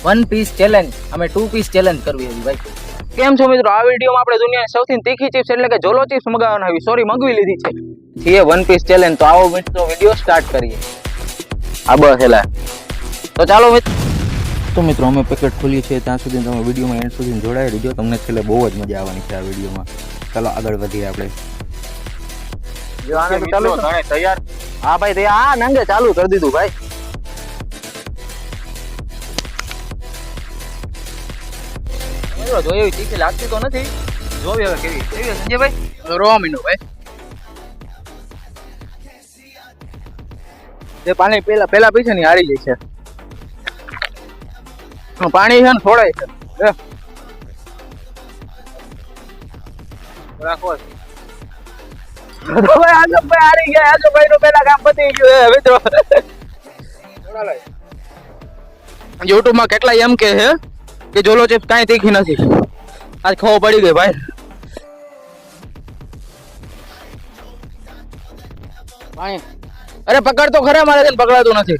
One piece challenge, અમે 2 piece challenge કરવી હતી ભાઈ. કેમ છો મિત્રો? આ વિડીયોમાં આપણે દુનિયાની સૌથી તીખી ચિપ્સ એટલે કે જોલો ચિપ્સ મગાવવાના આવી સોરી મગવી લીધી છે. છીએ વન પીસ ચેલેન્જ. તો આવો મિત્રો વિડીયો સ્ટાર્ટ કરીએ. આ બસ હેલા. તો ચાલો મિત્રો. તો મિત્રો અમે પેકેટ ખોલીએ છીએ ત્યાં સુધી તમે વિડીયોમાં એન્ડ સુધી જોડાઈ રહેજો. તમને છેલ્લે બહુ જ મજા આવવાની છે આ વિડીયોમાં. ચાલો આગળ વધીએ આપણે. જો આને તો ચાલુ તૈયાર. હા ભાઈ તૈયાર. આ નંગે ચાલુ કરી દીધું ભાઈ. જોઈ તીખી લાગતી તો નથી. જોવી હવે કેવી કેવી સંજયભાઈ. રોવા મીનો ભાઈ. જે પાણી પેલા પીછે ની હારી જાય છે. પાણી છે ને થોડાય છે. રાખો ભાઈ. આજભાઈ હારી ગયા. આજભાઈ નું પેલા કામ પતી ગયું મિત્રો. યુટ્યુબ માં કેટલા એમ કે છે કે જોલો ચિપ્સ કાંઈ તીખી નથી. આજ ખબર પડી ગઈ ભાઈ. પાણી અરે પકડ તો ખરા, મારે પકડાતું નથી.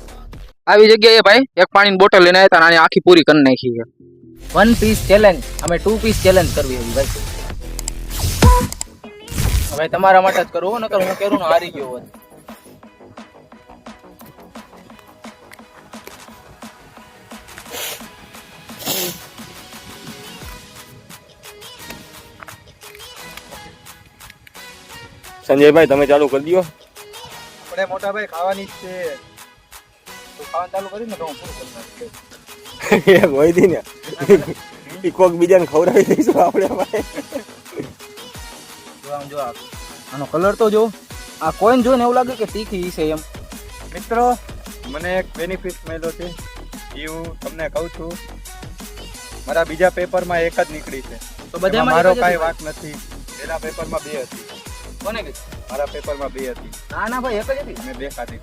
આવી જગ્યાએ ભાઈ એક પાણીની બોટલ લઈને આવ્યા અને આખી પૂરી કરી નાખી છે. વન પીસ ચેલેન્જ, અમે 2 પીસ ચેલેન્જ કરવી હતી ભાઈ. હવે તમારા માટે જ કરવું, નકર હું કરું ને હારી ગયો હોત. સંજયભાઈ તમે ચાલુ કરી દો. આપણે મોટા ભાઈ ખાવાની જ છે. તો ખાવાનું ચાલુ કરી ને તો હું પૂરું કરી નાખીશ. એક હોય દી ને ઈ કોક બીજાને ખવડાવી દઈશું આપણે ભાઈ. જો આમ જો આનો કલર તો જો. આ કોઈન જોઈને એવું લાગે કે તીખી છે એમ. મિત્રો મને એક બેનિફિટ મળ્યો છે એ હું તમને કહું છું. મારા બીજા પેપરમાં એક જ નીકળી છે. તો બધા મારો કાંઈ વાંક નથી. પેલા પેપરમાં 2 હતી. કોને કીધું? મારા પેપરમાં 2 હતી. ના ના ભાઈ એક જ હતી. મેં 2 ખાધી.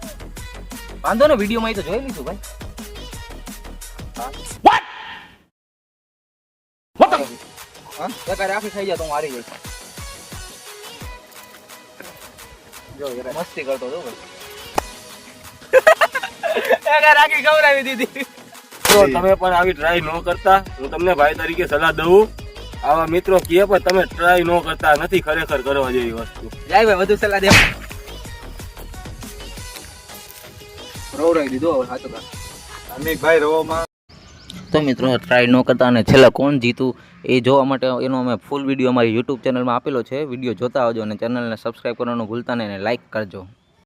વાંધો ને વિડીયોમાં તો જોઈ લીધું ભાઈ. હા બેકાર આખી ખાઈ જા તો હું હારી જઈશ. જો યાર મસ્તી કરતો હતો ભાઈ. બેકાર આખી ખવડાવી દીધી. તો તમે પણ આવી ટ્રાય ન કરતા. હું તમને ભાઈ તરીકે સલાહ દઉં. આવા મિત્રો કહે પણ તમે ટ્રાય ન કરતા નથી. ખરેખર કરવા જેવી વસ્તુ. જાય ભાઈ વધુ સલાહ દે. રોવરાઈ દીધો હવે સાચું કર. અમિકભાઈ રોમાં. તો મિત્રો ટ્રાય ન કરતા અને છેલ્લા કોણ જીતું એ જોવા માટે એનો અમે ફૂલ વિડીયો અમારી યુટ્યુબ ચેનલમાં આપેલો છે. વિડીયો જોતા આવજો અને ચેનલને સબસ્ક્રાઈબ કરવાનું ભૂલતા નહીં અને લાઈક કરજો.